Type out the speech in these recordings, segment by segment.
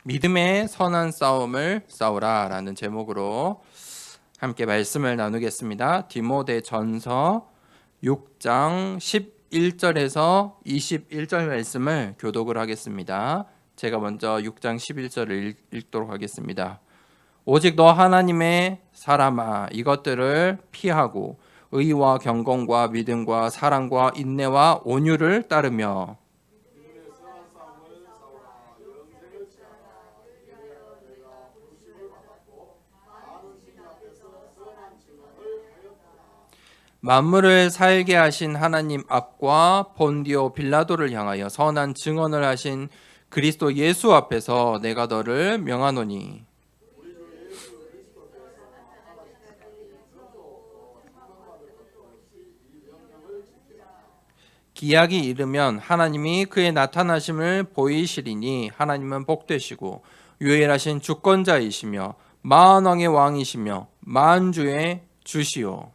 믿음의 선한 싸움을 싸우라 라는 제목으로 함께 말씀을 나누겠습니다. 디모데전서 6장 11절에서 21절 말씀을 교독을 하겠습니다. 제가 먼저 6장 11절을 읽도록 하겠습니다. 오직 너 하나님의 사람아, 이것들을 피하고 의와 경건과 믿음과 사랑과 인내와 온유를 따르며 만물을 살게 하신 하나님 앞과 본디오 빌라도를 향하여 선한 증언을 하신 그리스도 예수 앞에서 내가 너를 명하노니, 기약이 이르면 하나님이 그의 나타나심을 보이시리니 하나님은 복되시고 유일하신 주권자이시며 만왕의 왕이시며 만주의 주시오.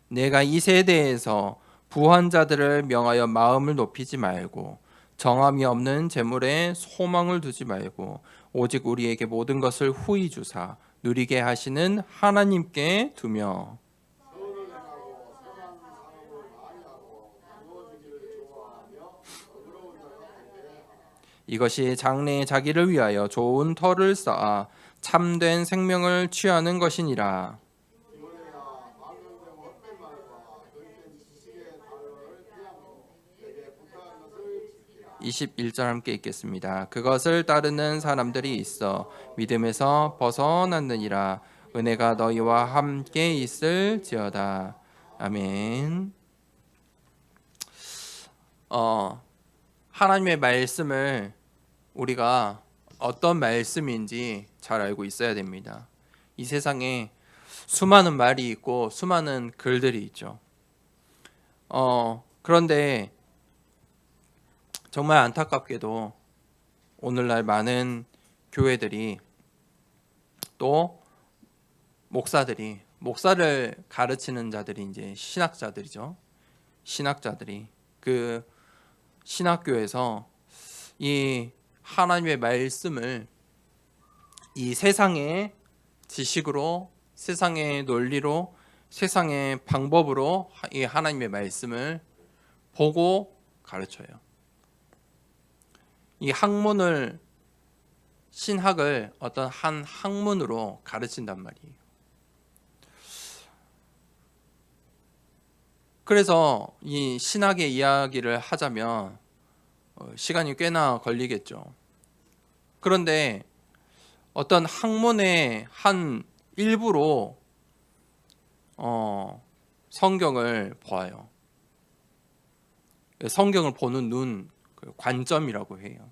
내가 이 세대에서 부한 자들을 명하여 마음을 높이지 말고 정함이 없는 재물에 소망을 두지 말고 오직 우리에게 모든 것을 후히 주사 누리게 하시는 하나님께 두며 이것이 장래에 자기를 위하여 좋은 터를 쌓아 참된 생명을 취하는 것이니라. 21절 함께 읽겠습니다. 그것을 따르는 사람들이 있어 믿음에서 벗어났느니라. 은혜가 너희와 함께 있을지어다. 아멘. 하나님의 말씀을 우리가 어떤 말씀인지 잘 알고 있어야 됩니다. 이 세상에 수많은 말이 있고 수많은 글들이 있죠. 그런데 정말 안타깝게도 오늘날 많은 교회들이 또 목사를 가르치는 자들이 이제 신학자들이죠. 신학자들이 그 신학교에서 이 하나님의 말씀을 이 세상의 지식으로, 세상의 논리로, 세상의 방법으로 이 하나님의 말씀을 보고 가르쳐요. 이 학문을, 신학을 어떤 한 학문으로 가르친단 말이에요. 그래서 이 신학의 이야기를 하자면 시간이 꽤나 걸리겠죠. 그런데 어떤 학문의 한 일부로 성경을 보아요. 성경을 보는 눈, 관점이라고 해요.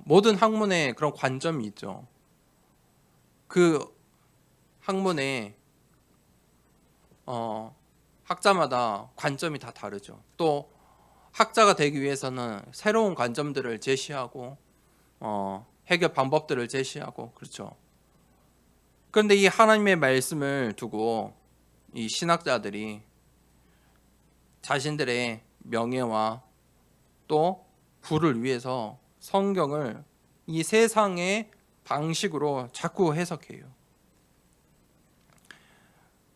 모든 학문에 그런 관점이 있죠. 그 학문에 학자마다 관점이 다 다르죠. 또 학자가 되기 위해서는 새로운 관점들을 제시하고 해결 방법들을 제시하고 그렇죠. 그런데 이 하나님의 말씀을 두고 이 신학자들이 자신들의 명예와 또 부를 위해서 성경을 이 세상의 방식으로 자꾸 해석해요.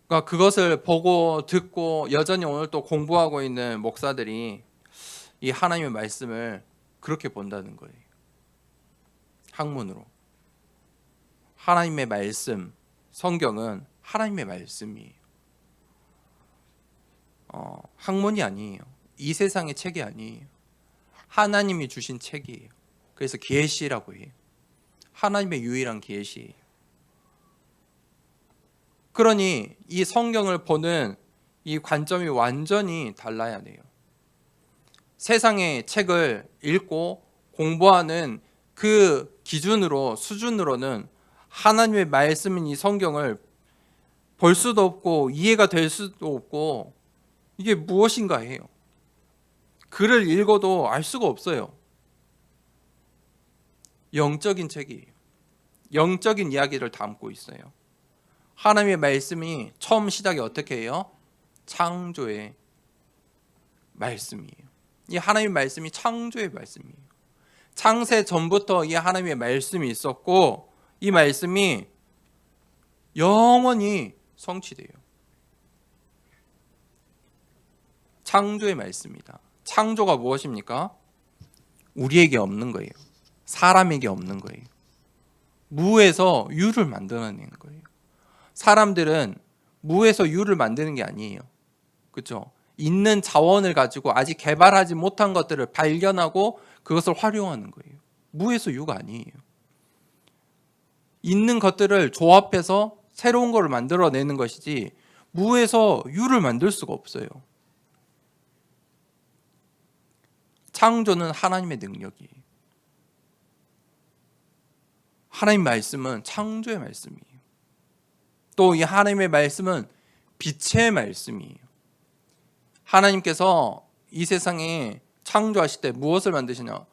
그러니까 그것을 보고 듣고 여전히 오늘 또 공부하고 있는 목사들이 이 하나님의 말씀을 그렇게 본다는 거예요. 학문으로. 하나님의 말씀, 성경은 하나님의 말씀이에요. 학문이 아니에요. 이 세상의 책이 아니에요. 하나님이 주신 책이에요. 그래서 계시라고 해요. 하나님의 유일한 계시예요. 그러니 이 성경을 보는 이 관점이 완전히 달라야 돼요. 세상의 책을 읽고 공부하는 그 기준으로, 수준으로는 하나님의 말씀인 이 성경을 볼 수도 없고 이해가 될 수도 없고 이게 무엇인가 해요. 글을 읽어도 알 수가 없어요. 영적인 책이에요. 영적인 이야기를 담고 있어요. 하나님의 말씀이 처음 시작이 어떻게 해요? 창조의 말씀이에요. 이 하나님의 말씀이 창조의 말씀이에요. 창세 전부터 이 하나님의 말씀이 있었고 이 말씀이 영원히 성취돼요. 창조의 말씀이다. 창조가 무엇입니까? 우리에게 없는 거예요. 사람에게 없는 거예요. 무에서 유를 만들어내는 거예요. 사람들은 무에서 유를 만드는 게 아니에요. 그렇죠? 있는 자원을 가지고 아직 개발하지 못한 것들을 발견하고 그것을 활용하는 거예요. 무에서 유가 아니에요. 있는 것들을 조합해서 새로운 것을 만들어내는 것이지 무에서 유를 만들 수가 없어요. 창조는 하나님의 능력이에요. 하나님 말씀은 창조의 말씀이에요. 또 이 하나님의 말씀은 빛의 말씀이에요. 하나님께서 이 세상에 창조하실 때 무엇을 만드시냐?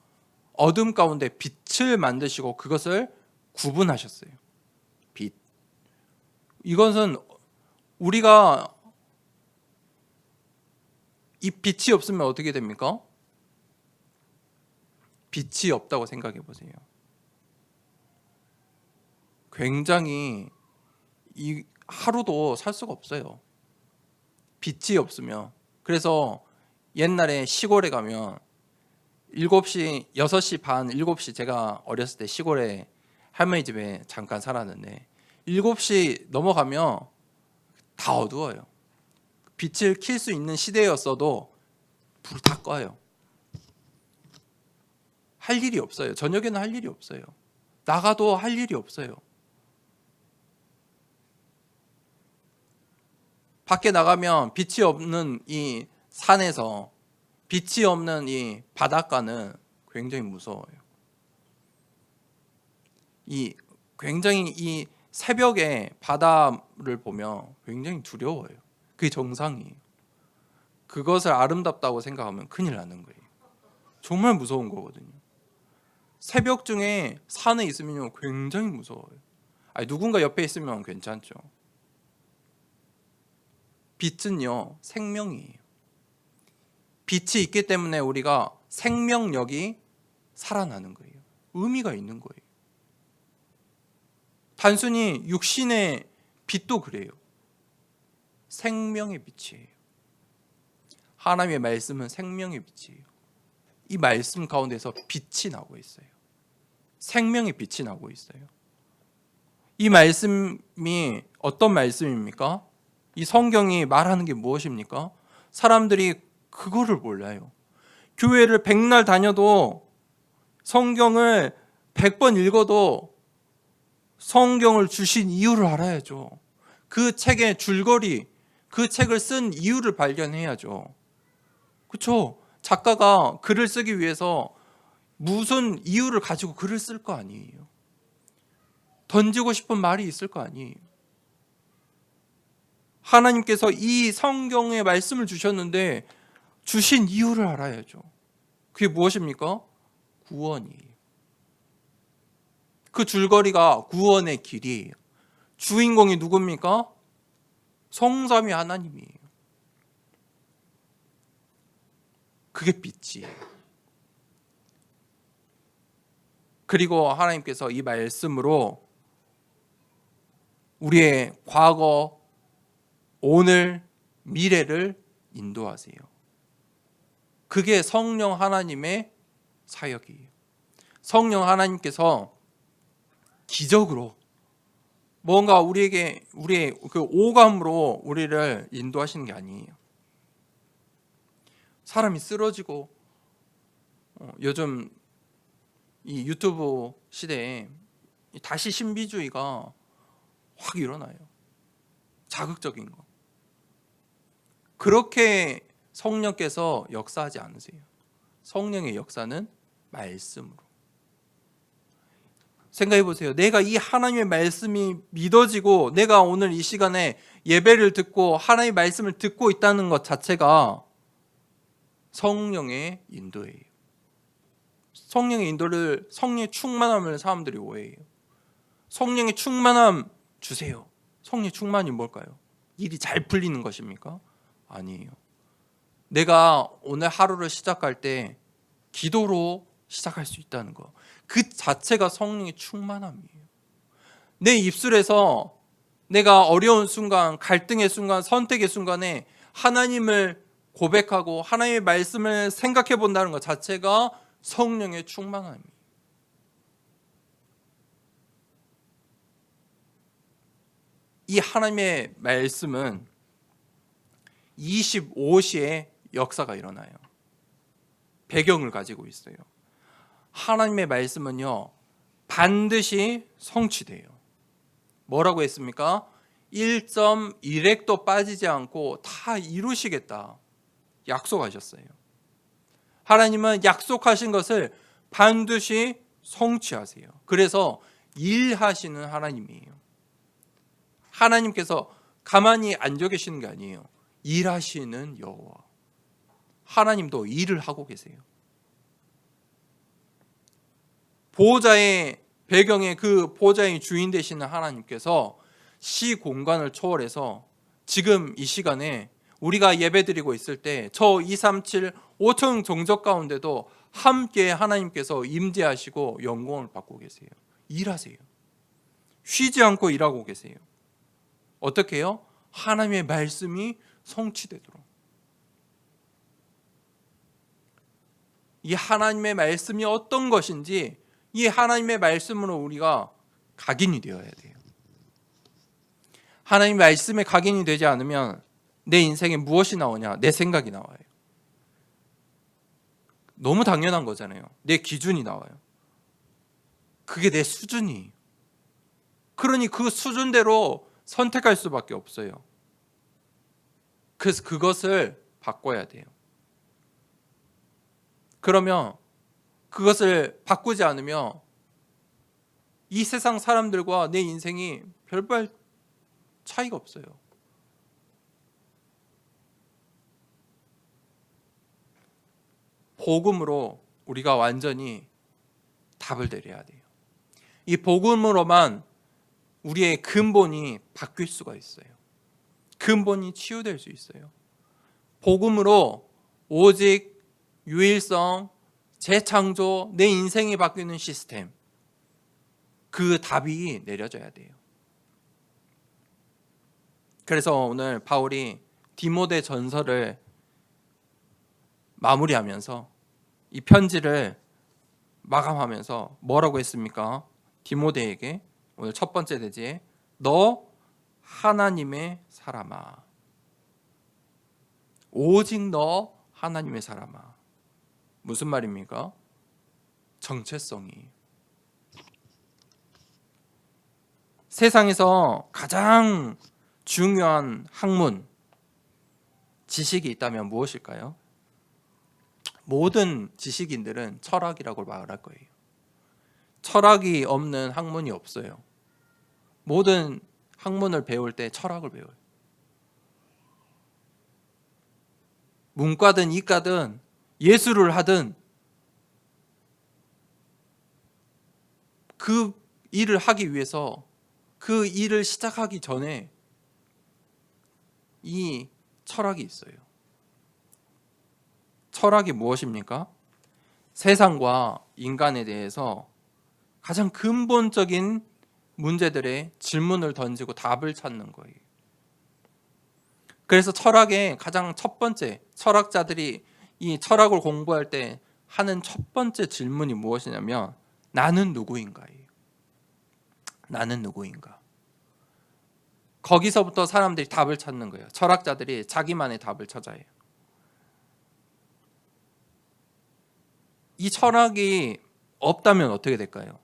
어둠 가운데 빛을 만드시고 그것을 구분하셨어요. 빛. 이것은 우리가 이 빛이 없으면 어떻게 됩니까? 빛이 없다고 생각해 보세요. 굉장히 이 하루도 살 수가 없어요. 빛이 없으면. 그래서 옛날에 시골에 가면 7시, 6시 반, 7시 제가 어렸을 때 시골에 할머니 집에 잠깐 살았는데 7시 넘어가면 다 어두워요. 빛을 켤 수 있는 시대였어도 불을 다 꺼요. 할 일이 없어요. 저녁에는 할 일이 없어요. 나가도 할 일이 없어요. 밖에 나가면 빛이 없는 이 산에서 빛이 없는 이 바닷가는 굉장히 무서워요. 굉장히 이 새벽에 바다를 보면 굉장히 두려워요. 그게 정상이에요. 그것을 아름답다고 생각하면 큰일 나는 거예요. 정말 무서운 거거든요. 새벽 중에 산에 있으면 굉장히 무서워요. 누군가 옆에 있으면 괜찮죠. 빛은요, 생명이에요. 빛이 있기 때문에 우리가 생명력이 살아나는 거예요. 의미가 있는 거예요. 단순히 육신의 빛도 그래요. 생명의 빛이에요. 하나님의 말씀은 생명의 빛이에요. 이 말씀 가운데서 빛이 나고 있어요. 생명의 빛이 나고 있어요. 이 말씀이 어떤 말씀입니까? 이 성경이 말하는 게 무엇입니까? 사람들이 그거를 몰라요. 교회를 100날 다녀도 성경을 100번 읽어도 성경을 주신 이유를 알아야죠. 그 책의 줄거리, 그 책을 쓴 이유를 발견해야죠. 그렇죠? 작가가 글을 쓰기 위해서 무슨 이유를 가지고 글을 쓸 거 아니에요. 던지고 싶은 말이 있을 거 아니에요. 하나님께서 이 성경의 말씀을 주셨는데 주신 이유를 알아야죠. 그게 무엇입니까? 구원이에요. 그 줄거리가 구원의 길이에요. 주인공이 누굽니까? 성삼위 하나님이에요. 그게 빛이에요. 그리고 하나님께서 이 말씀으로 우리의 과거, 오늘, 미래를 인도하세요. 그게 성령 하나님의 사역이에요. 성령 하나님께서 기적으로 뭔가 우리의 그 오감으로 우리를 인도하시는 게 아니에요. 사람이 쓰러지고 요즘 이 유튜브 시대에 다시 신비주의가 확 일어나요. 자극적인 거. 그렇게 성령께서 역사하지 않으세요. 성령의 역사는 말씀으로. 생각해 보세요. 내가 이 하나님의 말씀이 믿어지고 내가 오늘 이 시간에 예배를 듣고 하나님의 말씀을 듣고 있다는 것 자체가 성령의 인도예요. 성령의 인도를, 성령의 충만함을 사람들이 오해해요. 성령의 충만함 주세요. 성령의 충만이 뭘까요? 일이 잘 풀리는 것입니까? 아니에요. 내가 오늘 하루를 시작할 때 기도로 시작할 수 있다는 거, 그 자체가 성령의 충만함이에요. 내 입술에서 내가 어려운 순간, 갈등의 순간, 선택의 순간에 하나님을 고백하고 하나님의 말씀을 생각해 본다는 것 자체가 성령의 충만함이에요. 이 하나님의 말씀은 25시의 역사가 일어나요. 배경을 가지고 있어요. 하나님의 말씀은요, 반드시 성취돼요. 뭐라고 했습니까? 1.1획도 빠지지 않고 다 이루시겠다 약속하셨어요. 하나님은 약속하신 것을 반드시 성취하세요. 그래서 일하시는 하나님이에요. 하나님께서 가만히 앉아 계시는 게 아니에요. 일하시는 여호와. 하나님도 일을 하고 계세요. 보호자의 배경에 그 보호자의 주인 되시는 하나님께서 시 공간을 초월해서 지금 이 시간에 우리가 예배드리고 있을 때 저 237 5층 정적 가운데도 함께 하나님께서 임재하시고 영광을 받고 계세요. 일하세요. 쉬지 않고 일하고 계세요. 어떻게 해요? 하나님의 말씀이 성취되도록. 이 하나님의 말씀이 어떤 것인지 이 하나님의 말씀으로 우리가 각인이 되어야 돼요. 하나님의 말씀에 각인이 되지 않으면 내 인생에 무엇이 나오냐? 내 생각이 나와요. 너무 당연한 거잖아요. 내 기준이 나와요. 그게 내 수준이에요. 그러니 그 수준대로 선택할 수밖에 없어요. 그래서 그것을 바꿔야 돼요. 그러면 그것을 바꾸지 않으면 이 세상 사람들과 내 인생이 별반 차이가 없어요. 복음으로 우리가 완전히 답을 내려야 돼요. 이 복음으로만 우리의 근본이 바뀔 수가 있어요. 근본이 치유될 수 있어요. 복음으로 오직 유일성, 재창조, 내 인생이 바뀌는 시스템, 그 답이 내려져야 돼요. 그래서 오늘 바울이 디모데 전서를 마무리하면서 이 편지를 마감하면서 뭐라고 했습니까? 디모데에게 오늘 첫 번째 대지에 너 하나님의 사람아, 오직 너 하나님의 사람아. 무슨 말입니까? 정체성이. 세상에서 가장 중요한 학문, 지식이 있다면 무엇일까요? 모든 지식인들은 철학이라고 말할 거예요. 철학이 없는 학문이 없어요. 모든 학문을 배울 때 철학을 배워요. 문과든 이과든 예술을 하든 그 일을 하기 위해서 그 일을 시작하기 전에 이 철학이 있어요. 철학이 무엇입니까? 세상과 인간에 대해서 가장 근본적인 문제들의 질문을 던지고 답을 찾는 거예요. 그래서 철학의 가장 첫 번째, 철학자들이 이 철학을 공부할 때 하는 첫 번째 질문이 무엇이냐면 나는 누구인가예요. 나는 누구인가. 거기서부터 사람들이 답을 찾는 거예요. 철학자들이 자기만의 답을 찾아요. 이 철학이 없다면 어떻게 될까요?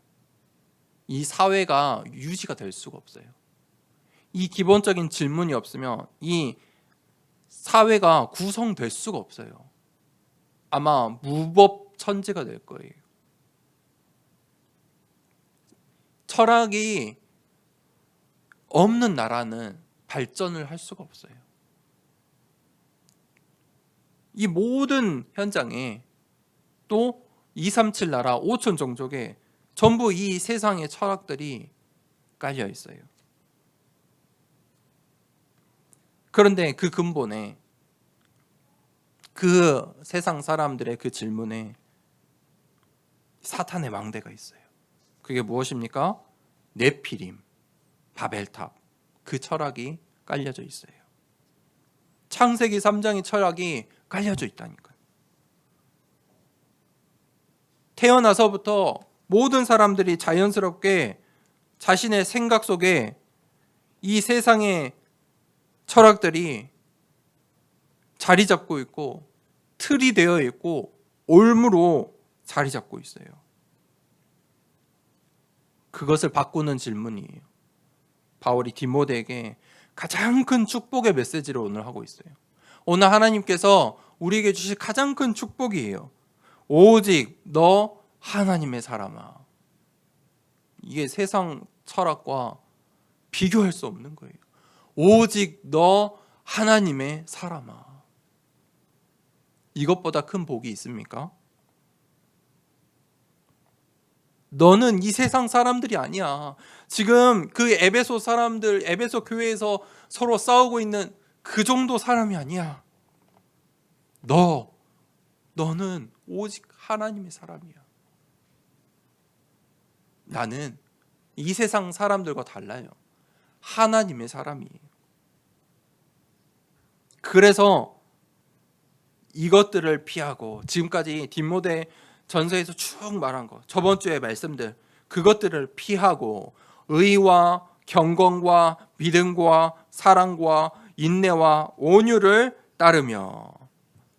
이 사회가 유지가 될 수가 없어요. 이 기본적인 질문이 없으면 이 사회가 구성될 수가 없어요. 아마 무법천지가 될 거예요. 철학이 없는 나라는 발전을 할 수가 없어요. 이 모든 현장에 또 237 나라 5천 종족에 전부 이 세상의 철학들이 깔려 있어요. 그런데 그 근본에, 그 세상 사람들의 그 질문에 사탄의 망대가 있어요. 그게 무엇입니까? 네피림, 바벨탑, 그 철학이 깔려져 있어요. 창세기 3장의 철학이 깔려져 있다니까요. 태어나서부터 모든 사람들이 자연스럽게 자신의 생각 속에 이 세상의 철학들이 자리 잡고 있고 틀이 되어 있고 올무로 자리 잡고 있어요. 그것을 바꾸는 질문이에요. 바울이 디모데에게 가장 큰 축복의 메시지를 오늘 하고 있어요. 오늘 하나님께서 우리에게 주실 가장 큰 축복이에요. 오직 너 하나님의 사람아. 이게 세상 철학과 비교할 수 없는 거예요. 오직 너 하나님의 사람아. 이것보다 큰 복이 있습니까? 너는 이 세상 사람들이 아니야. 지금 그 에베소 사람들, 에베소 교회에서 서로 싸우고 있는 그 정도 사람이 아니야. 너는 오직 하나님의 사람이야. 나는 이 세상 사람들과 달라요. 하나님의 사람이에요. 그래서 이것들을 피하고, 지금까지 디모데 전서에서 쭉 말한 거, 저번 주에 말씀들, 그것들을 피하고 의와 경건과 믿음과 사랑과 인내와 온유를 따르며,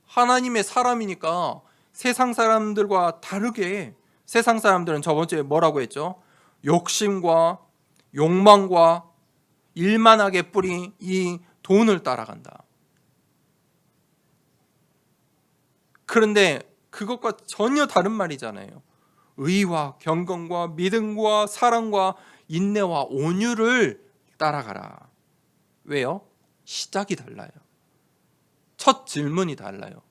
하나님의 사람이니까 세상 사람들과 다르게, 세상 사람들은 저번 주에 뭐라고 했죠? 욕심과 욕망과 일만하게 뿌린 이 돈을 따라간다. 그런데 그것과 전혀 다른 말이잖아요. 의와 경건과 믿음과 사랑과 인내와 온유를 따라가라. 왜요? 시작이 달라요. 첫 질문이 달라요.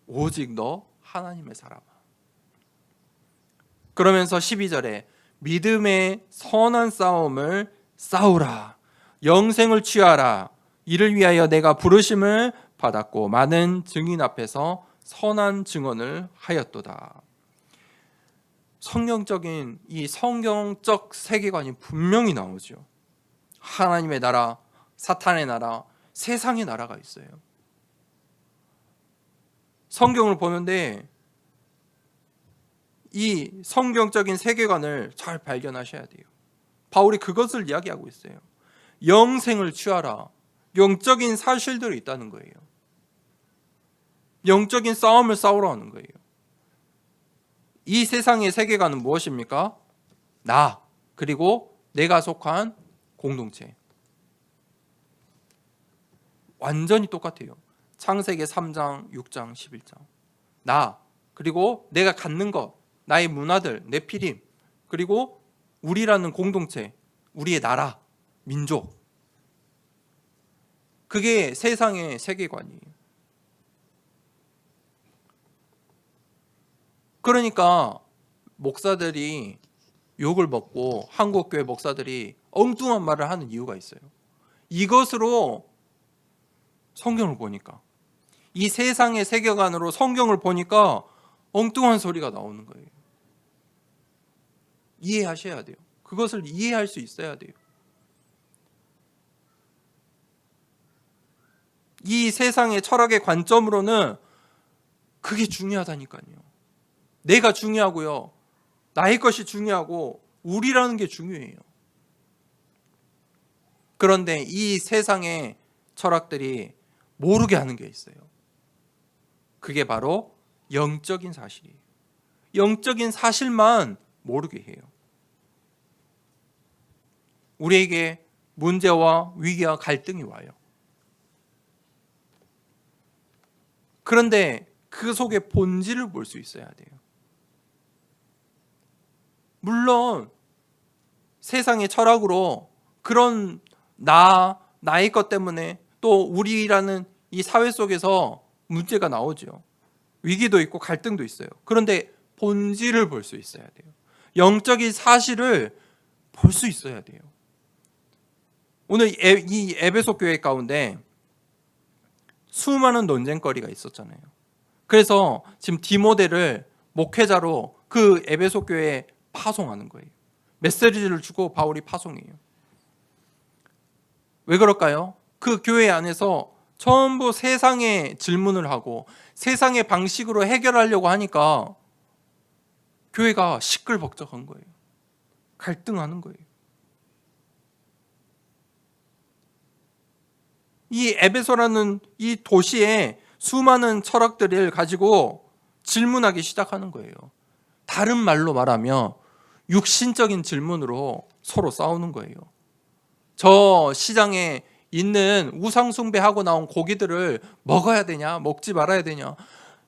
오직 너 하나님의 사람아. 그러면서 12절에 믿음의 선한 싸움을 싸우라. 영생을 취하라. 이를 위하여 내가 부르심을 받았고 많은 증인 앞에서 선한 증언을 하였도다. 성경적인 이 성경적 세계관이 분명히 나오죠. 하나님의 나라, 사탄의 나라, 세상의 나라가 있어요. 성경을 보는데 이 성경적인 세계관을 잘 발견하셔야 돼요. 바울이 그것을 이야기하고 있어요. 영생을 취하라. 영적인 사실들이 있다는 거예요. 영적인 싸움을 싸우라는 거예요. 이 세상의 세계관은 무엇입니까? 나, 그리고 내가 속한 공동체. 완전히 똑같아요. 창세기 3장, 6장, 11장. 나, 그리고 내가 갖는 것, 나의 문화들, 내 피림, 그리고 우리라는 공동체, 우리의 나라, 민족. 그게 세상의 세계관이에요. 그러니까 목사들이 욕을 먹고 한국교회 목사들이 엉뚱한 말을 하는 이유가 있어요. 이것으로 성경을 보니까, 이 세상의 세계관으로 성경을 보니까 엉뚱한 소리가 나오는 거예요. 이해하셔야 돼요. 그것을 이해할 수 있어야 돼요. 이 세상의 철학의 관점으로는 그게 중요하다니까요. 내가 중요하고요. 나의 것이 중요하고 우리라는 게 중요해요. 그런데 이 세상의 철학들이 모르게 하는 게 있어요. 그게 바로 영적인 사실이에요. 영적인 사실만 모르게 해요. 우리에게 문제와 위기와 갈등이 와요. 그런데 그 속에 본질을 볼 수 있어야 돼요. 물론 세상의 철학으로 그런 나의 것 때문에 또 우리라는 이 사회 속에서 문제가 나오죠. 위기도 있고 갈등도 있어요. 그런데 본질을 볼 수 있어야 돼요. 영적인 사실을 볼 수 있어야 돼요. 오늘 이 에베소 교회 가운데 수많은 논쟁거리가 있었잖아요. 그래서 지금 디모데를 목회자로 그 에베소 교회에 파송하는 거예요. 메시지를 주고 바울이 파송해요. 왜 그럴까요? 그 교회 안에서 전부 세상의 질문을 하고 세상의 방식으로 해결하려고 하니까 교회가 시끌벅적한 거예요. 갈등하는 거예요. 이 에베소라는 이 도시에 수많은 철학들을 가지고 질문하기 시작하는 거예요. 다른 말로 말하면 육신적인 질문으로 서로 싸우는 거예요. 저 시장에 있는 우상숭배하고 나온 고기들을 먹어야 되냐, 먹지 말아야 되냐,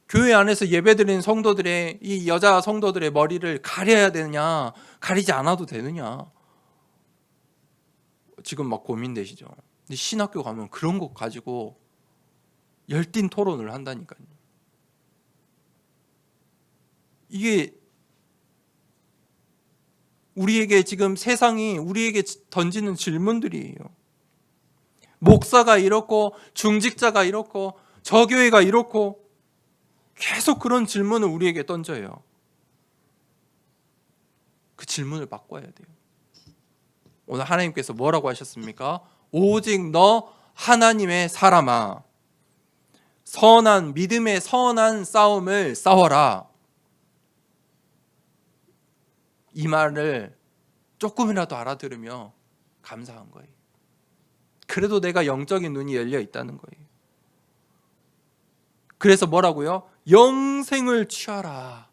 교회 안에서 예배드리는 성도들의 이 여자 성도들의 머리를 가려야 되느냐, 가리지 않아도 되느냐, 지금 막 고민되시죠. 근데 신학교 가면 그런 것 가지고 열띤 토론을 한다니까요. 이게 우리에게 지금 세상이 우리에게 던지는 질문들이에요. 목사가 이렇고 중직자가 이렇고 저 교회가 이렇고 계속 그런 질문을 우리에게 던져요. 그 질문을 바꿔야 돼요. 오늘 하나님께서 뭐라고 하셨습니까? 오직 너 하나님의 사람아, 선한 믿음의 선한 싸움을 싸워라. 이 말을 조금이라도 알아들으며 감사한 거예요. 그래도 내가 영적인 눈이 열려 있다는 거예요. 그래서 뭐라고요? 영생을 취하라.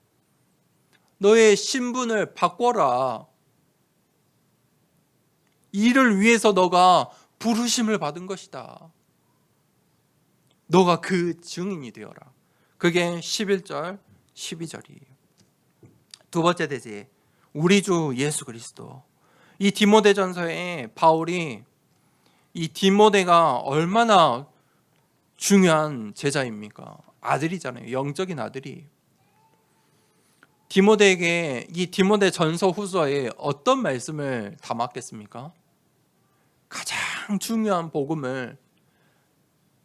너의 신분을 바꿔라. 이를 위해서 너가 부르심을 받은 것이다. 너가 그 증인이 되어라. 그게 11절, 12절이에요. 두 번째 대제, 우리 주 예수 그리스도. 이 디모데전서에 바울이 이 디모데가 얼마나 중요한 제자입니까? 아들이잖아요. 영적인 아들이. 디모데에게 이 디모데 전서 후서에 어떤 말씀을 담았겠습니까? 가장 중요한 복음을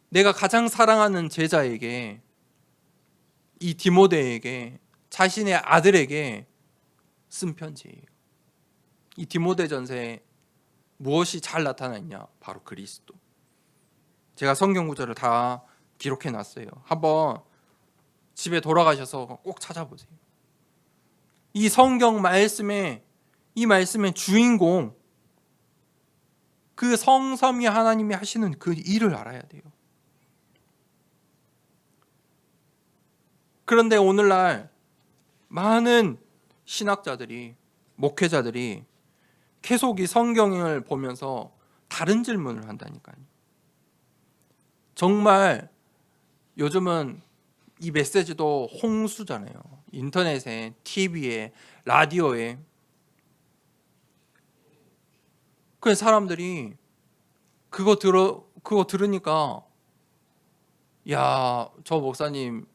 내가 가장 사랑하는 제자에게, 이 디모데에게, 자신의 아들에게 쓴 편지예요. 이 디모데전서에 무엇이 잘 나타나 있냐? 바로 그리스도. 제가 성경 구절을 다 기록해 놨어요. 한번 집에 돌아가셔서 꼭 찾아보세요. 이 성경 말씀의 이 말씀의 주인공, 그 성삼위 하나님이 하시는 그 일을 알아야 돼요. 그런데 오늘날 많은 신학자들이, 목회자들이 계속 이 성경을 보면서 다른 질문을 한다니까요. 정말 요즘은 이 메시지도 홍수잖아요. 인터넷에, TV에, 라디오에. 그래서 사람들이 그거 들으니까, 야, 저 목사님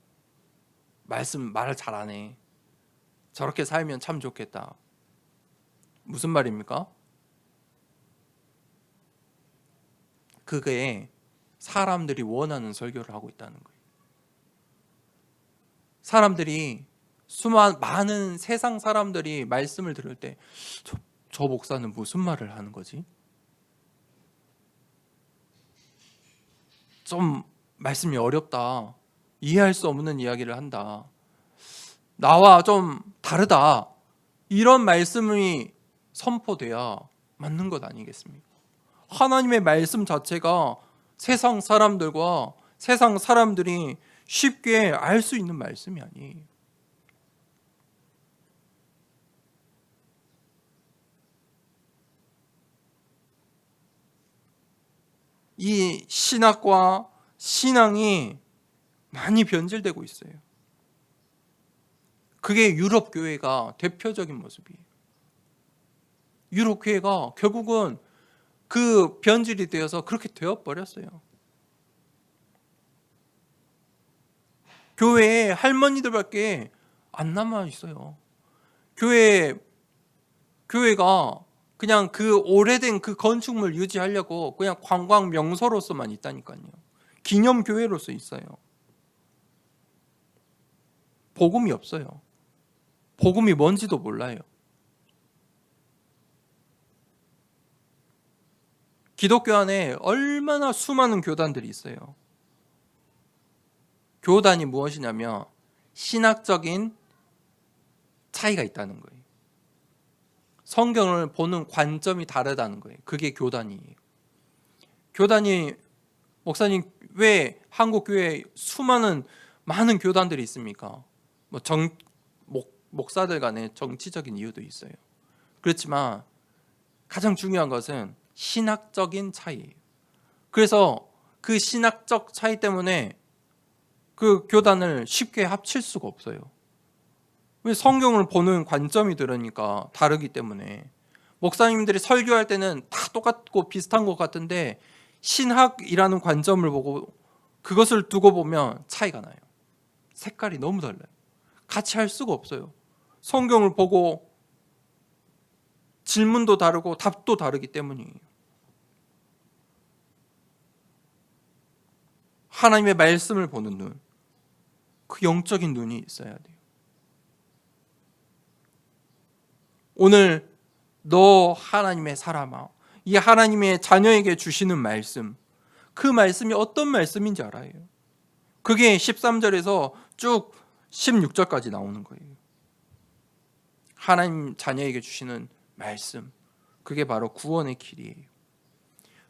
말을 잘하네. 저렇게 살면 참 좋겠다. 무슨 말입니까? 그게 사람들이 원하는 설교를 하고 있다는 거예요. 사람들이 많은 세상 사람들이 말씀을 들을 때 저 목사는 무슨 말을 하는 거지? 좀 말씀이 어렵다. 이해할 수 없는 이야기를 한다. 나와 좀 다르다. 이런 말씀이 선포돼야 맞는 것 아니겠습니까? 하나님의 말씀 자체가 세상 사람들과 세상 사람들이 쉽게 알 수 있는 말씀이 아니에요. 이 신학과 신앙이 많이 변질되고 있어요. 그게 유럽 교회가 대표적인 모습이에요. 유럽 교회가 결국은 그 변질이 되어서 그렇게 되어버렸어요. 교회에 할머니들밖에 안 남아 있어요. 교회가 그냥 그 오래된 그 건축물 유지하려고 그냥 관광 명소로서만 있다니까요. 기념 교회로서 있어요. 복음이 없어요. 복음이 뭔지도 몰라요. 기독교 안에 얼마나 수많은 교단들이 있어요. 교단이 무엇이냐면 신학적인 차이가 있다는 거예요. 성경을 보는 관점이 다르다는 거예요. 그게 교단이에요. 교단이 목사님 왜 한국 교회에 많은 교단들이 있습니까? 목사들 간의 정치적인 이유도 있어요. 그렇지만 가장 중요한 것은 신학적인 차이예요. 그래서 그 신학적 차이 때문에 그 교단을 쉽게 합칠 수가 없어요. 왜? 성경을 보는 관점이 다르니까, 다르기 때문에. 목사님들이 설교할 때는 다 똑같고 비슷한 것 같은데 신학이라는 관점을 보고 그것을 두고 보면 차이가 나요. 색깔이 너무 달라요. 같이 할 수가 없어요. 성경을 보고 질문도 다르고 답도 다르기 때문이에요. 하나님의 말씀을 보는 눈, 그 영적인 눈이 있어야 돼요. 오늘 너 하나님의 사람아, 이 하나님의 자녀에게 주시는 말씀, 그 말씀이 어떤 말씀인지 알아요. 그게 13절에서 쭉 16절까지 나오는 거예요. 하나님 자녀에게 주시는 말씀, 그게 바로 구원의 길이에요.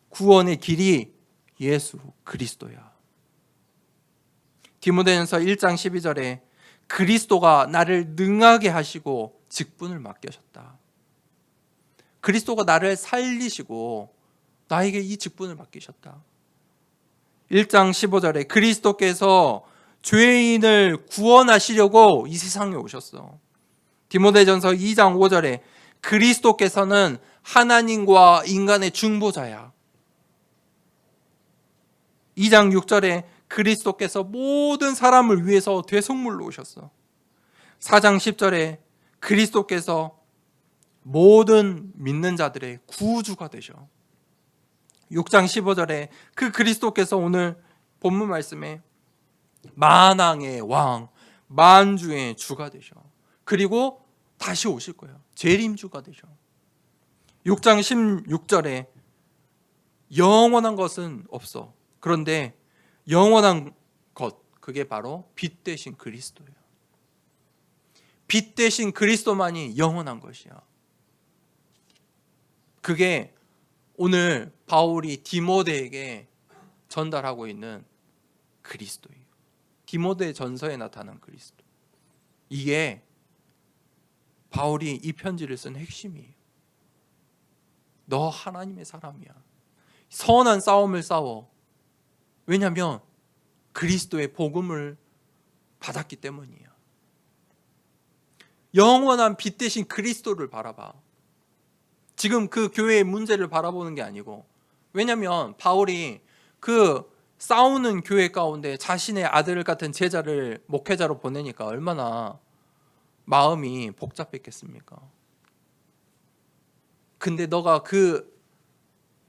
구원의 길이 예수 그리스도야. 디모데전서 1장 12절에 그리스도가 나를 능하게 하시고 직분을 맡기셨다. 그리스도가 나를 살리시고 나에게 이 직분을 맡기셨다. 1장 15절에 그리스도께서 죄인을 구원하시려고 이 세상에 오셨어. 디모데전서 2장 5절에 그리스도께서는 하나님과 인간의 중보자야. 2장 6절에 그리스도께서 모든 사람을 위해서 대속물로 오셨어. 4장 10절에 그리스도께서 모든 믿는 자들의 구주가 되셔. 6장 15절에 그 그리스도께서 오늘 본문 말씀에 만왕의 왕, 만주의 주가 되셔. 그리고 다시 오실 거예요. 재림주가 되셔. 6장 16절에 영원한 것은 없어. 그런데 영원한 것, 그게 바로 빛 대신 그리스도예요. 빛 대신 그리스도만이 영원한 것이야. 그게 오늘 바울이 디모데에게 전달하고 있는 그리스도예요. 디모데 전서에 나타난 그리스도. 이게 바울이 이 편지를 쓴 핵심이에요. 너 하나님의 사람이야. 선한 싸움을 싸워. 왜냐하면 그리스도의 복음을 받았기 때문이야. 영원한 빛 대신 그리스도를 바라봐. 지금 그 교회의 문제를 바라보는 게 아니고, 왜냐하면 바울이 그 싸우는 교회 가운데 자신의 아들 같은 제자를 목회자로 보내니까 얼마나 마음이 복잡했겠습니까? 근데 너가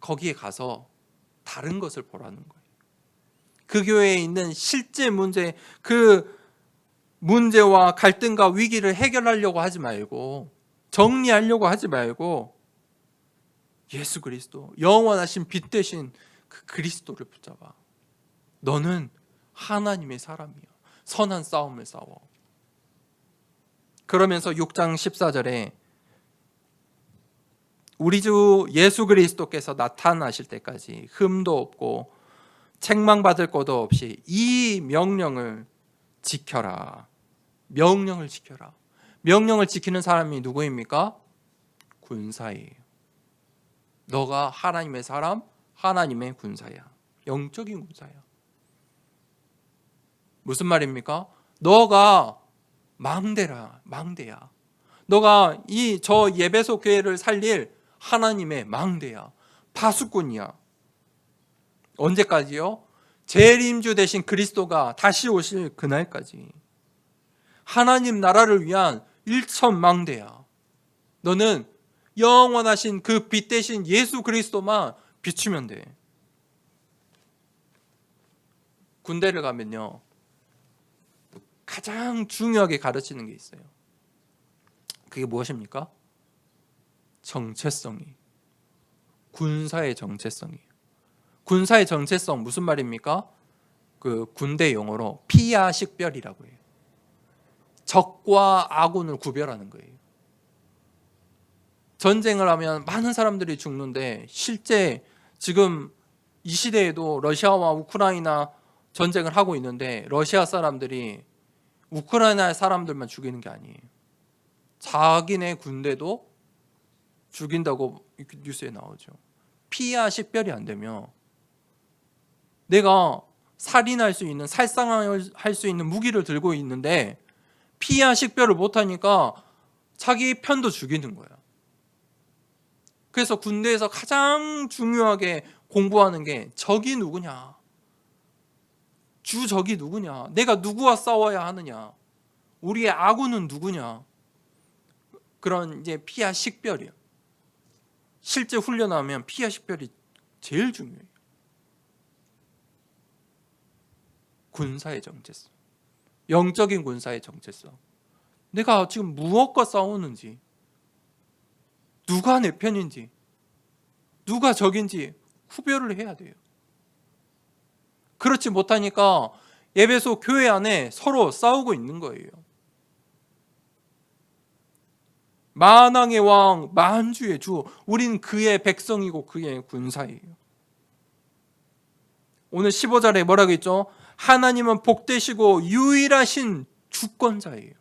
거기에 가서 다른 것을 보라는 거예요. 그 교회에 있는 실제 문제, 그 문제와 갈등과 위기를 해결하려고 하지 말고, 정리하려고 하지 말고, 예수 그리스도, 영원하신 빛 대신 그 그리스도를 붙잡아. 너는 하나님의 사람이야. 선한 싸움을 싸워. 그러면서 6장 14절에 우리 주 예수 그리스도께서 나타나실 때까지 흠도 없고 책망받을 것도 없이 이 명령을 지켜라. 명령을 지켜라. 명령을 지키는 사람이 누구입니까? 군사예요. 너가 하나님의 사람, 하나님의 군사야. 영적인 군사야. 무슨 말입니까? 너가 망대라, 망대야. 너가 저 예배소 교회를 살릴 하나님의 망대야. 파수꾼이야. 언제까지요? 재림주 대신 그리스도가 다시 오실 그날까지. 하나님 나라를 위한 일천망대야. 너는 영원하신 그 빛 대신 예수 그리스도만 비추면 돼. 군대를 가면요, 가장 중요하게 가르치는 게 있어요. 그게 무엇입니까? 정체성이. 군사의 정체성이. 군사의 정체성 무슨 말입니까? 그 군대 용어로 피야 식별이라고 해요. 적과 아군을 구별하는 거예요. 전쟁을 하면 많은 사람들이 죽는데 실제 지금 이 시대에도 러시아와 우크라이나 전쟁을 하고 있는데 러시아 사람들이 우크라이나 사람들만 죽이는 게 아니에요. 자기네 군대도 죽인다고 뉴스에 나오죠. 피야 식별이 안 되면 내가 살인할 수 있는, 살상할 수 있는 무기를 들고 있는데 피야 식별을 못하니까 자기 편도 죽이는 거야. 그래서 군대에서 가장 중요하게 공부하는 게 적이 누구냐, 주적이 누구냐, 내가 누구와 싸워야 하느냐, 우리의 아군은 누구냐, 그런 이제 피야 식별이에요. 실제 훈련하면 피야 식별이 제일 중요해요. 군사의 정체성, 영적인 군사의 정체성. 내가 지금 무엇과 싸우는지, 누가 내 편인지, 누가 적인지 구별을 해야 돼요. 그렇지 못하니까 에베소 교회 안에 서로 싸우고 있는 거예요. 만왕의 왕, 만주의 주, 우린 그의 백성이고 그의 군사예요. 오늘 15절에 뭐라고 했죠? 하나님은 복되시고 유일하신 주권자예요.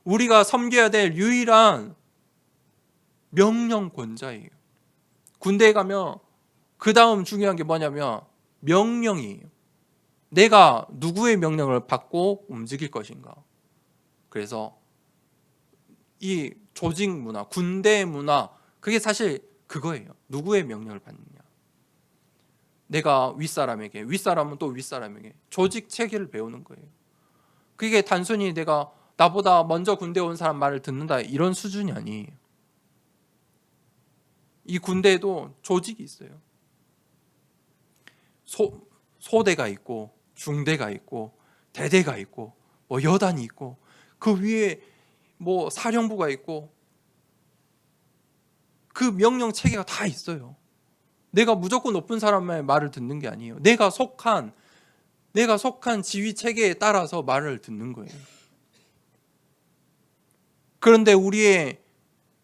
우리가 섬겨야 될 유일한 명령권자예요. 군대에 가면 그 다음 중요한 게 뭐냐면 명령이에요. 내가 누구의 명령을 받고 움직일 것인가. 그래서 이 조직 문화, 군대 문화, 그게 사실 그거예요. 누구의 명령을 받느냐. 내가 윗사람에게, 윗사람은 또 윗사람에게 조직 체계를 배우는 거예요. 그게 단순히 내가 나보다 먼저 군대 온 사람 말을 듣는다 이런 수준이 아니에요. 이 군대에도 조직이 있어요. 소대가 있고 중대가 있고 대대가 있고 뭐 여단이 있고 그 위에 뭐 사령부가 있고 그 명령 체계가 다 있어요. 내가 무조건 높은 사람의 말을 듣는 게 아니에요. 내가 속한 지휘 체계에 따라서 말을 듣는 거예요. 그런데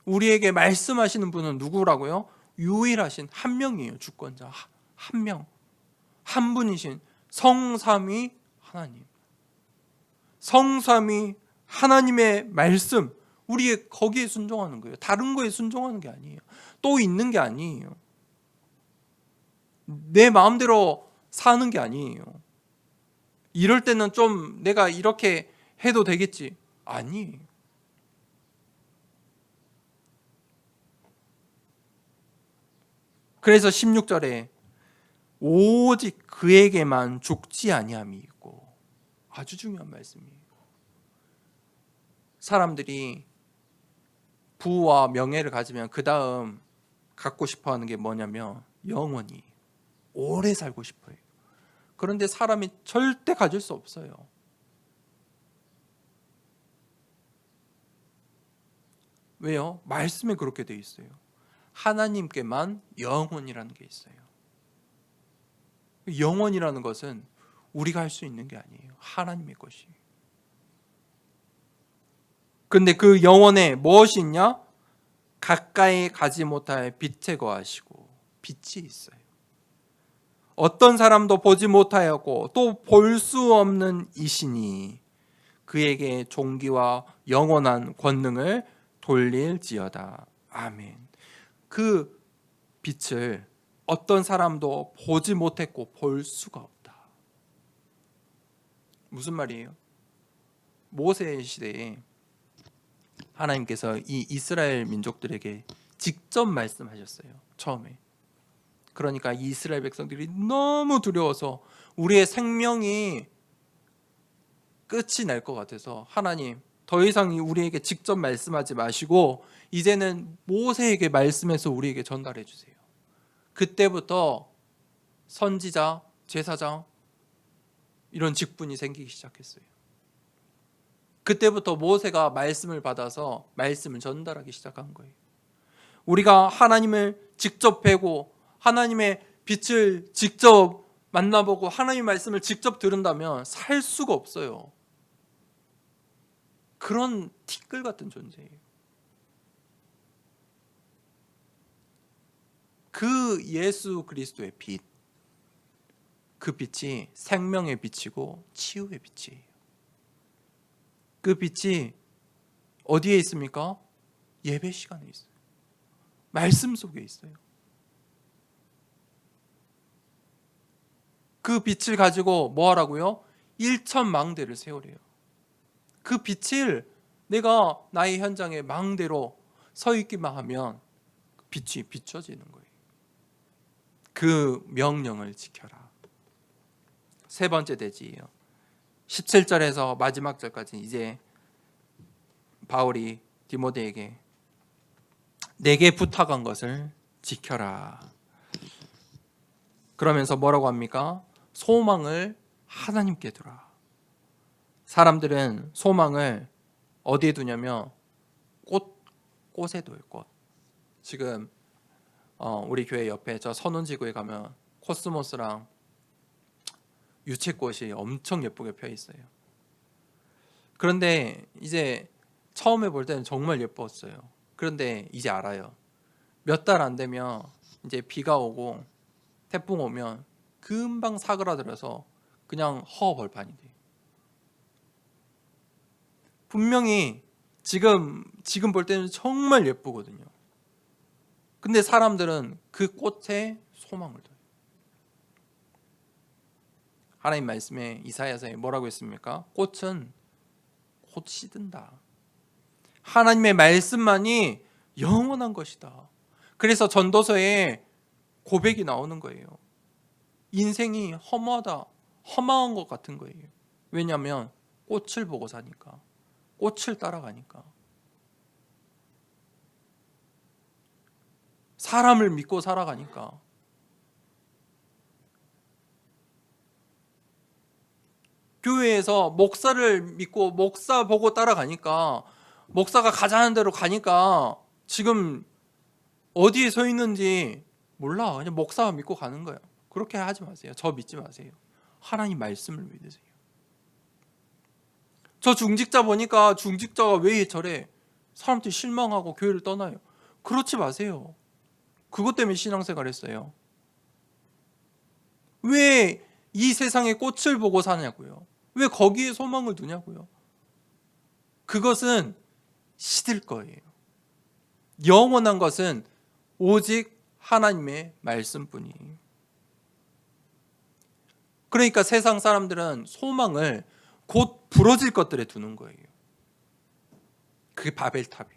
우리에게 말씀하시는 분은 누구라고요? 유일하신 한 명이에요. 주권자 한 명, 한 분이신 성삼위 하나님. 성삼위 하나님의 말씀, 우리 거기에 순종하는 거예요. 다른 거에 순종하는 게 아니에요. 또 있는 게 아니에요. 내 마음대로 사는 게 아니에요. 이럴 때는 좀 내가 이렇게 해도 되겠지. 아니에요. 그래서 16절에 오직 그에게만 죽지 아니함이 있고, 아주 중요한 말씀이에요. 사람들이 부와 명예를 가지면 그 다음 갖고 싶어하는 게 뭐냐면 영원히 오래 살고 싶어요. 그런데 사람이 절대 가질 수 없어요. 왜요? 말씀에 그렇게 돼 있어요. 하나님께만 영원이라는 게 있어요. 영원이라는 것은 우리가 할 수 있는 게 아니에요. 하나님의 것이에요. 그런데 그 영원에 무엇이 있냐? 가까이 가지 못할 빛에 거하시고 빛이 있어요. 어떤 사람도 보지 못하였고 또 볼 수 없는 이시니 그에게 존귀와 영원한 권능을 돌릴지어다. 아멘. 그 빛을 어떤 사람도 보지 못했고 볼 수가 없다. 무슨 말이에요? 모세 시대에 하나님께서 이 이스라엘 민족들에게 직접 말씀하셨어요. 처음에. 그러니까 이스라엘 백성들이 너무 두려워서 우리의 생명이 끝이 날 것 같아서 하나님 더 이상 우리에게 직접 말씀하지 마시고 이제는 모세에게 말씀해서 우리에게 전달해 주세요. 그때부터 선지자, 제사장 이런 직분이 생기기 시작했어요. 그때부터 모세가 말씀을 받아서 말씀을 전달하기 시작한 거예요. 우리가 하나님을 직접 뵈고 하나님의 빛을 직접 만나보고 하나님의 말씀을 직접 들은다면 살 수가 없어요. 그런 티끌 같은 존재예요. 그 예수 그리스도의 빛, 그 빛이 생명의 빛이고 치유의 빛이에요. 그 빛이 어디에 있습니까? 예배 시간에 있어요. 말씀 속에 있어요. 그 빛을 가지고 뭐 하라고요? 일천망대를 세우래요. 그 빛을 내가 나의 현장에 망대로 서 있기만 하면 빛이 비춰지는 거예요. 그 명령을 지켜라. 세 번째 대지예요. 17절에서 마지막 절까지 이제 바울이 디모데에게 내게 부탁한 것을 지켜라. 그러면서 뭐라고 합니까? 소망을 하나님께 두라. 사람들은 소망을 어디에 두냐면 꽃에 둬요. 꽃. 지금 우리 교회 옆에 저 선원지구에 가면 코스모스랑 유채꽃이 엄청 예쁘게 펴 있어요. 그런데 이제 처음에 볼 때는 정말 예뻤어요. 그런데 이제 알아요. 몇 달 안 되면 이제 비가 오고 태풍 오면 금방 사그라들어서 그냥 허허벌판이 돼요. 분명히 지금 볼 때는 정말 예쁘거든요. 근데 사람들은 그 꽃에 소망을 둬요. 하나님 말씀에 이사야서에 뭐라고 했습니까? 꽃은 곧 시든다. 하나님의 말씀만이 영원한 것이다. 그래서 전도서에 고백이 나오는 거예요. 인생이 허무하다, 허망한 것 같은 거예요. 왜냐하면 꽃을 보고 사니까, 꽃을 따라가니까. 사람을 믿고 살아가니까. 교회에서 목사를 믿고 목사 보고 따라가니까, 목사가 가자는 대로 가니까 지금 어디에 서 있는지 몰라. 그냥 목사 믿고 가는 거예요. 그렇게 하지 마세요. 저 믿지 마세요. 하나님 말씀을 믿으세요. 저 중직자 보니까 중직자가 왜 저래? 사람들이 실망하고 교회를 떠나요. 그렇지 마세요. 그것 때문에 신앙생활 했어요. 왜 이 세상의 꽃을 보고 사냐고요. 왜 거기에 소망을 두냐고요. 그것은 시들 거예요. 영원한 것은 오직 하나님의 말씀뿐이에요. 그러니까 세상 사람들은 소망을 곧 부러질 것들에 두는 거예요. 그게 바벨탑이.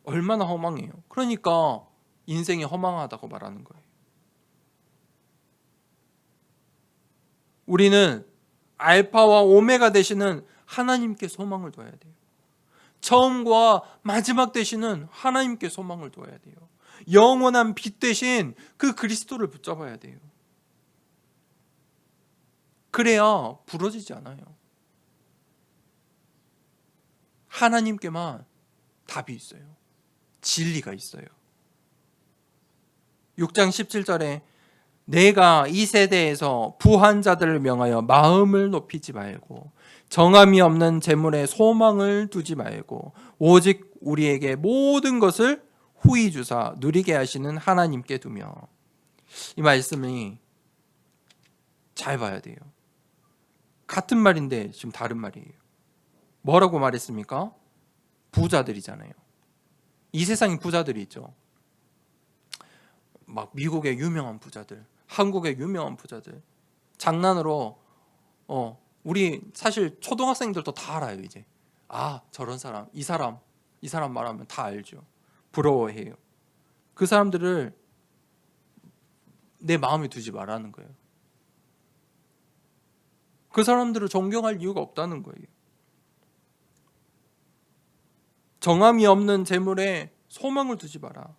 얼마나 허망해요. 그러니까 인생이 허망하다고 말하는 거예요. 우리는 알파와 오메가 되시는 하나님께 소망을 둬야 돼요. 처음과 마지막 되시는 하나님께 소망을 둬야 돼요. 영원한 빛 대신 그 그리스도를 붙잡아야 돼요. 그래야 부러지지 않아요. 하나님께만 답이 있어요. 진리가 있어요. 6장 17절에 내가 이 세대에서 부한 자들을 명하여 마음을 높이지 말고 정함이 없는 재물에 소망을 두지 말고 오직 우리에게 모든 것을 후히 주사 누리게 하시는 하나님께 두며. 이 말씀이 잘 봐야 돼요. 같은 말인데 지금 다른 말이에요. 뭐라고 말했습니까? 부자들이잖아요. 이 세상에 부자들이 있죠. 막 미국의 유명한 부자들, 한국의 유명한 부자들. 장난으로 우리 사실 초등학생들도 다 알아요. 이제 저런 사람, 이 사람 말하면 다 알죠. 부러워해요. 그 사람들을 내 마음에 두지 말라는 거예요. 그 사람들을 존경할 이유가 없다는 거예요. 정함이 없는 재물에 소망을 두지 마라.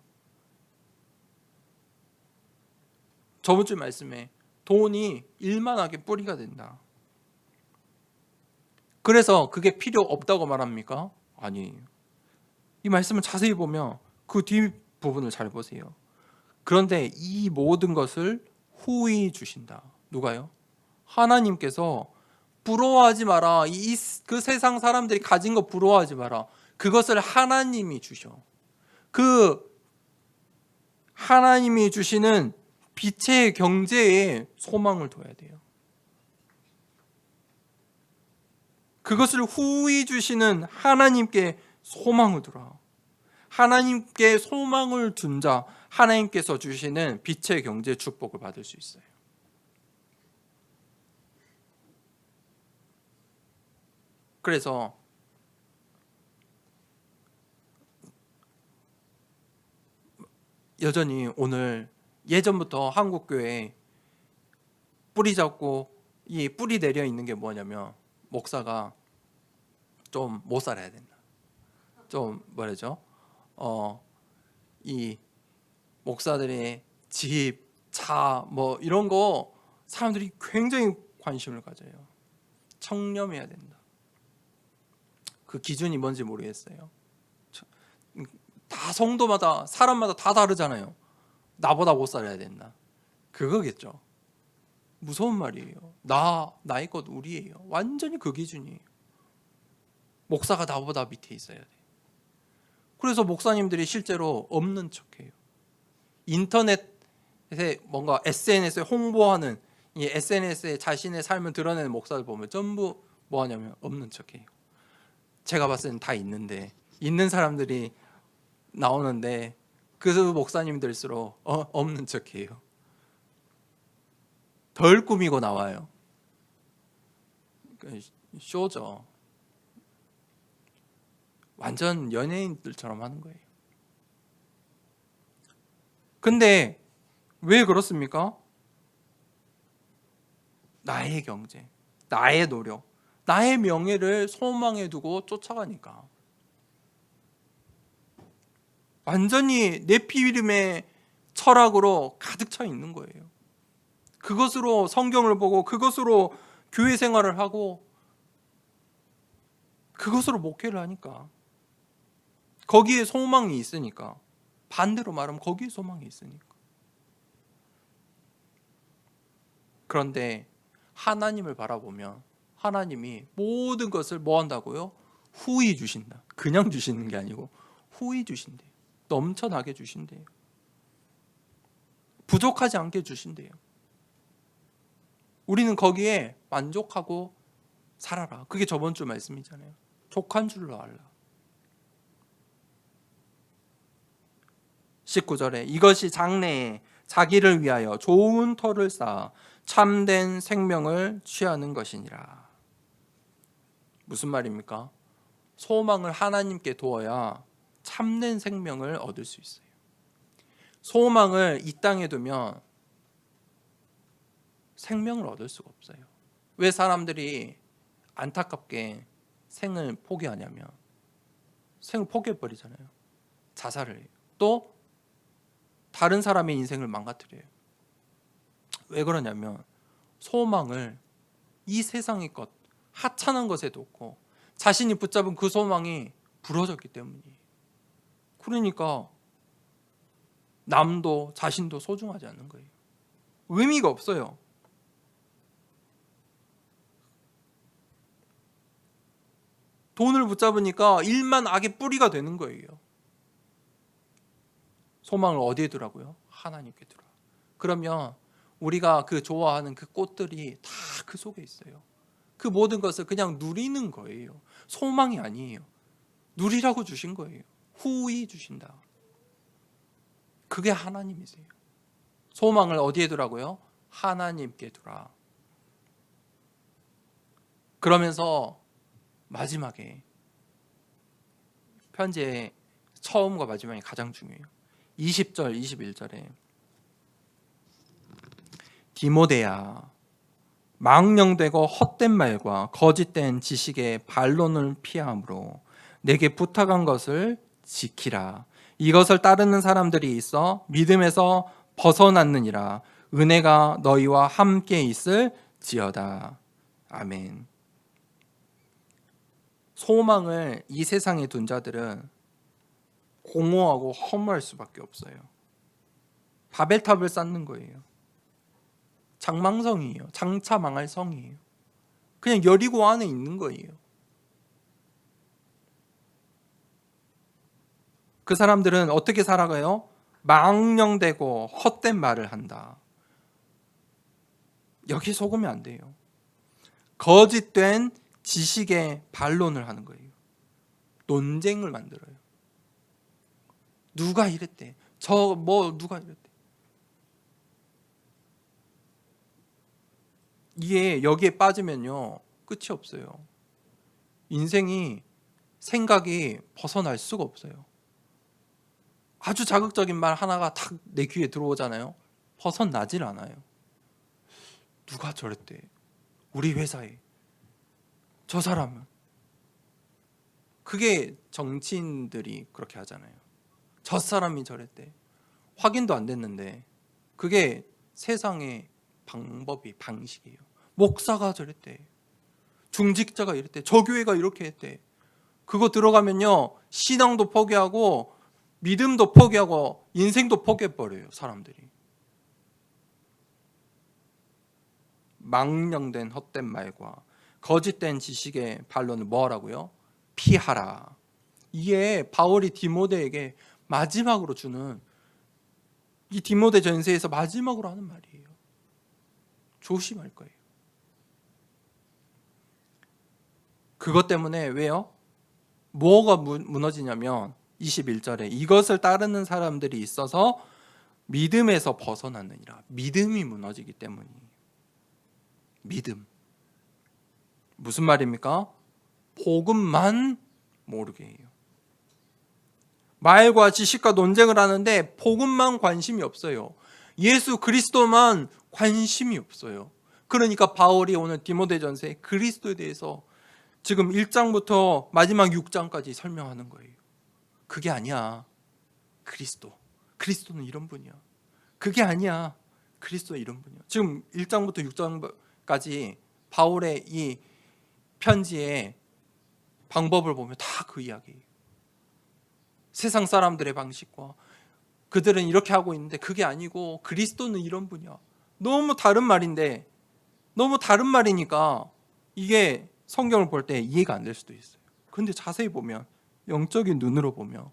저번 주 말씀에 돈이 일만하게 뿌리가 된다. 그래서 그게 필요 없다고 말합니까? 아니에요. 이 말씀을 자세히 보면 그 뒷부분을 잘 보세요. 그런데 이 모든 것을 후히 주신다. 누가요? 하나님께서. 부러워하지 마라. 그 세상 사람들이 가진 거 부러워하지 마라. 그것을 하나님이 주셔. 그 하나님이 주시는 빛의 경제에 소망을 둬야 돼요. 그것을 후히 주시는 하나님께 소망을 두라. 하나님께 소망을 둔 자, 하나님께서 주시는 빛의 경제 축복을 받을 수 있어요. 그래서 여전히 오늘 예전부터 한국교회에 뿌리 잡고 이 뿌리 내려 있는 게 뭐냐면 목사가 좀 못 살아야 된다. 좀 뭐라죠? 이 목사들의 집, 차, 뭐 이런 거 사람들이 굉장히 관심을 가져요. 청렴해야 된다. 그 기준이 뭔지 모르겠어요. 다 성도마다 사람마다 다 다르잖아요. 나보다 못 살아야 된다. 그거겠죠. 무서운 말이에요. 나의 것 우리예요. 완전히 그 기준이에요. 목사가 나보다 밑에 있어야 돼. 그래서 목사님들이 실제로 없는 척해요. 인터넷에 뭔가 SNS에 홍보하는 이 SNS에 자신의 삶을 드러내는 목사들 보면 전부 뭐 하냐면 없는 척해요. 제가 봤을 땐 다 있는데 있는 사람들이 나오는데 그 목사님들일수록 없는 척해요. 덜 꾸미고 나와요. 쇼죠. 완전 연예인들처럼 하는 거예요. 근데 왜 그렇습니까? 나의 경제, 나의 노력, 나의 명예를 소망에 두고 쫓아가니까. 완전히 네피림의 철학으로 가득 차 있는 거예요. 그것으로 성경을 보고 그것으로 교회 생활을 하고 그것으로 목회를 하니까 거기에 소망이 있으니까. 반대로 말하면 거기에 소망이 있으니까. 그런데 하나님을 바라보면 하나님이 모든 것을 뭐 한다고요? 후히 주신다. 그냥 주시는 게 아니고 후히 주신대요. 넘쳐나게 주신대요. 부족하지 않게 주신대요. 우리는 거기에 만족하고 살아라. 그게 저번 주 말씀이잖아요. 족한 줄로 알라. 19절에 이것이 장래에 자기를 위하여 좋은 터를 쌓아 참된 생명을 취하는 것이니라. 무슨 말입니까? 소망을 하나님께 두어야 참된 생명을 얻을 수 있어요. 소망을 이 땅에 두면 생명을 얻을 수가 없어요. 왜 사람들이 안타깝게 생을 포기하냐면 생을 포기해버리잖아요. 자살을 해요. 또 다른 사람의 인생을 망가뜨려요. 왜 그러냐면 소망을 이 세상의 것, 하찮은 것에 뒀고 자신이 붙잡은 그 소망이 부러졌기 때문이에요. 그러니까 남도 자신도 소중하지 않는 거예요. 의미가 없어요. 돈을 붙잡으니까 일만 악의 뿌리가 되는 거예요. 소망을 어디에 두라고요? 하나님께 두라. 그러면 우리가 그 좋아하는 그 꽃들이 다 그 속에 있어요. 그 모든 것을 그냥 누리는 거예요. 소망이 아니에요. 누리라고 주신 거예요. 후히 주신다. 그게 하나님이세요. 소망을 어디에 두라고요? 하나님께 두라. 그러면서 마지막에 편지의 처음과 마지막이 가장 중요해요. 20절, 21절에 디모데야 망령되고 헛된 말과 거짓된 지식의 반론을 피하므로 내게 부탁한 것을 지키라. 이것을 따르는 사람들이 있어 믿음에서 벗어났느니라. 은혜가 너희와 함께 있을지어다. 아멘. 소망을 이 세상에 둔 자들은 공허하고 허무할 수밖에 없어요. 바벨탑을 쌓는 거예요. 장망성이에요. 장차 망할 성이에요. 그냥 여리고 안에 있는 거예요. 그 사람들은 어떻게 살아가요? 망령되고 헛된 말을 한다. 여기 속으면 안 돼요. 거짓된 지식의 반론을 하는 거예요. 논쟁을 만들어요. 누가 이랬대? 누가 이랬대? 이게 여기에 빠지면요 끝이 없어요. 인생이 생각이 벗어날 수가 없어요. 아주 자극적인 말 하나가 탁 내 귀에 들어오잖아요. 벗어나질 않아요. 누가 저랬대? 우리 회사에 저 사람은. 그게 정치인들이 그렇게 하잖아요. 저 사람이 저랬대. 확인도 안 됐는데 그게 세상의 방식이에요. 목사가 저랬대. 중직자가 이랬대. 저 교회가 이렇게 했대. 그거 들어가면요 신앙도 포기하고 믿음도 포기하고 인생도 포기해버려요. 사람들이. 망령된 헛된 말과 거짓된 지식의 반론을 뭐하라고요? 피하라. 이게 바울이 디모데에게 마지막으로 주는, 이 디모데 전서에서 마지막으로 하는 말이에요. 조심할 거예요. 그것 때문에 왜요? 뭐가 무너지냐면 21절에 이것을 따르는 사람들이 있어서 믿음에서 벗어났느니라. 믿음이 무너지기 때문이에요. 믿음. 무슨 말입니까? 복음만 모르게 해요. 말과 지식과 논쟁을 하는데 복음만 관심이 없어요. 예수 그리스도만 관심이 없어요. 그러니까 바울이 오늘 디모데전서에 그리스도에 대해서 지금 1장부터 마지막 6장까지 설명하는 거예요. 그게 아니야. 그리스도는 이런 분이야. 그게 아니야. 그리스도는 이런 분이야. 지금 1장부터 6장까지 바울의 이 편지의 방법을 보면 다 그 이야기예요. 세상 사람들의 방식과 그들은 이렇게 하고 있는데 그게 아니고 그리스도는 이런 분이야. 너무 다른 말인데, 너무 다른 말이니까 이게 성경을 볼 때 이해가 안 될 수도 있어요. 그런데 자세히 보면, 영적인 눈으로 보면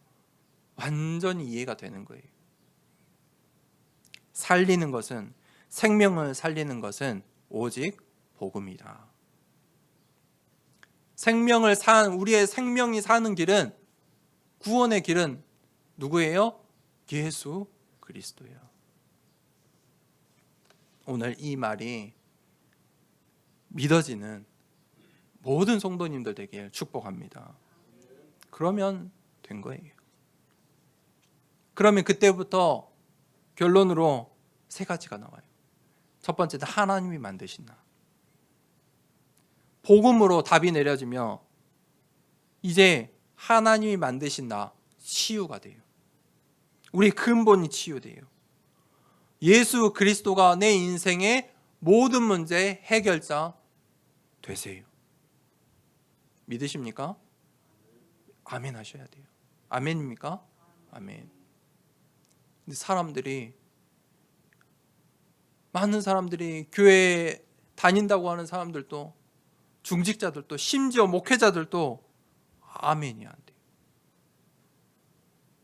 완전히 이해가 되는 거예요. 살리는 것은, 생명을 살리는 것은 오직 복음이다. 우리의 생명이 사는 길은, 구원의 길은 누구예요? 예수 그리스도예요. 오늘 이 말이 믿어지는 모든 성도님들 되길 축복합니다. 그러면 된 거예요. 그러면 그때부터 결론으로 세 가지가 나와요. 첫 번째는 하나님이 만드신 나. 복음으로 답이 내려지며 이제 하나님이 만드신 나, 치유가 돼요. 우리 근본이 치유돼요. 예수 그리스도가 내 인생의 모든 문제의 해결자 되세요. 믿으십니까? 아멘 하셔야 돼요. 아멘입니까? 아멘. 근데 많은 사람들이 교회에 다닌다고 하는 사람들도, 중직자들도, 심지어 목회자들도 아멘이 안 돼요.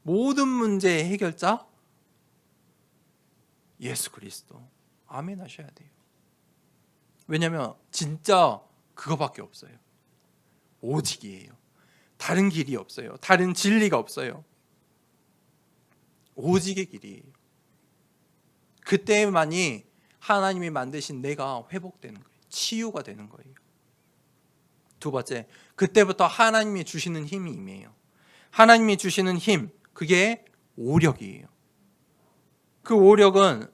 모든 문제의 해결자 예수 그리스도. 아멘 하셔야 돼요. 왜냐하면 진짜 그거밖에 없어요. 오직이에요. 다른 길이 없어요. 다른 진리가 없어요. 오직의 길이에요. 그때만이 하나님이 만드신 내가 회복되는 거예요. 치유가 되는 거예요. 두 번째, 그때부터 하나님이 주시는 힘이 임해요. 하나님이 주시는 힘, 그게 오력이에요. 그 오력은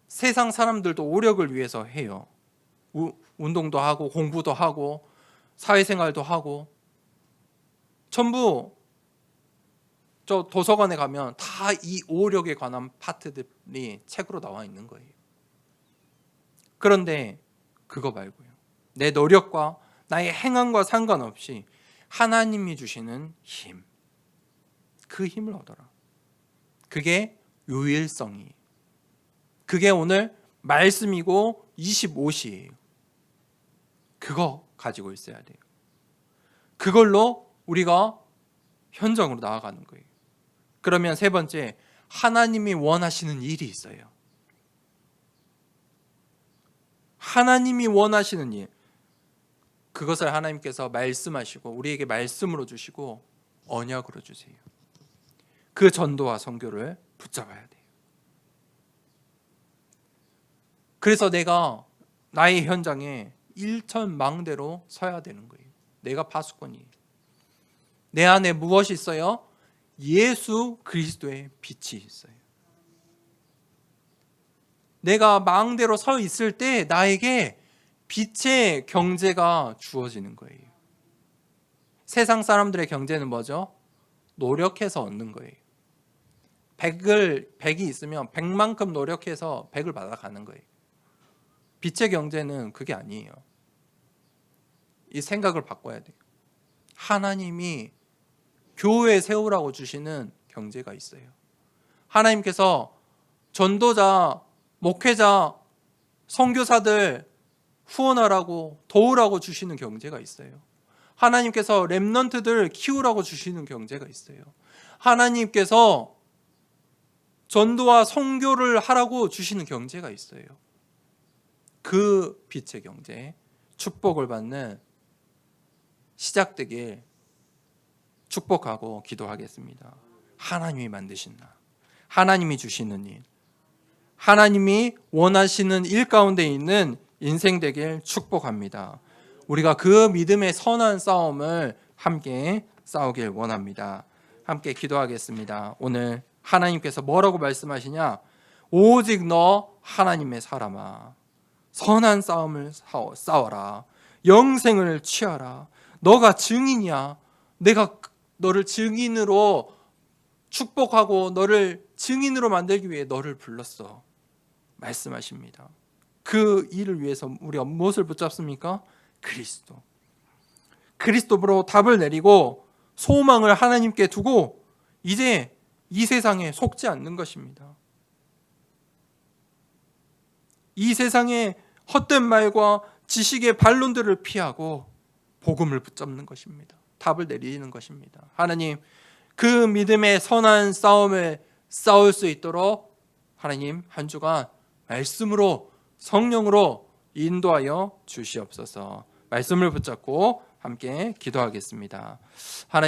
세상 사람들도 오력을 위해서 해요. 운동도 하고 공부도 하고 사회생활도 하고 전부 저 도서관에 가면 다 이 오력에 관한 파트들이 책으로 나와 있는 거예요. 그런데 그거 말고요. 내 노력과 나의 행함과 상관없이 하나님이 주시는 힘, 그 힘을 얻어라. 그게 유일성이에요. 그게 오늘 말씀이고 25시예요. 그거 가지고 있어야 돼요. 그걸로 우리가 현장으로 나아가는 거예요. 그러면 세 번째, 하나님이 원하시는 일이 있어요. 하나님이 원하시는 일, 그것을 하나님께서 말씀하시고 우리에게 말씀으로 주시고 언약으로 주세요. 그 전도와 선교를 붙잡아야 돼요. 그래서 내가 나의 현장에 일천망대로 서야 되는 거예요. 내가 파수꾼이에요. 내 안에 무엇이 있어요? 예수 그리스도의 빛이 있어요. 내가 망대로 서 있을 때 나에게 빛의 경제가 주어지는 거예요. 세상 사람들의 경제는 뭐죠? 노력해서 얻는 거예요. 100이 있으면 100만큼 노력해서 100을 받아가는 거예요. 빛의 경제는 그게 아니에요. 이 생각을 바꿔야 돼요. 하나님이 교회 세우라고 주시는 경제가 있어요. 하나님께서 전도자, 목회자, 선교사들 후원하라고 도우라고 주시는 경제가 있어요. 하나님께서 렘넌트들 키우라고 주시는 경제가 있어요. 하나님께서 전도와 선교를 하라고 주시는 경제가 있어요. 그 빛의 경제, 축복을 받는 시작되길 축복하고 기도하겠습니다. 하나님이 만드신 나, 하나님이 주시는 일, 하나님이 원하시는 일 가운데 있는 인생 되길 축복합니다. 우리가 그 믿음의 선한 싸움을 함께 싸우길 원합니다. 함께 기도하겠습니다. 오늘 하나님께서 뭐라고 말씀하시냐? 오직 너 하나님의 사람아, 선한 싸움을 싸워라. 영생을 취하라. 너가 증인이야. 내가 너를 증인으로 축복하고 너를 증인으로 만들기 위해 너를 불렀어. 말씀하십니다. 그 일을 위해서 우리가 무엇을 붙잡습니까? 그리스도. 그리스도로 답을 내리고 소망을 하나님께 두고 이제 이 세상에 속지 않는 것입니다. 이 세상의 헛된 말과 지식의 반론들을 피하고 복음을 붙잡는 것입니다. 답을 내리는 것입니다. 하나님, 그 믿음의 선한 싸움을 싸울 수 있도록 하나님 한 주간 말씀으로 성령으로 인도하여 주시옵소서. 말씀을 붙잡고 함께 기도하겠습니다. 하나님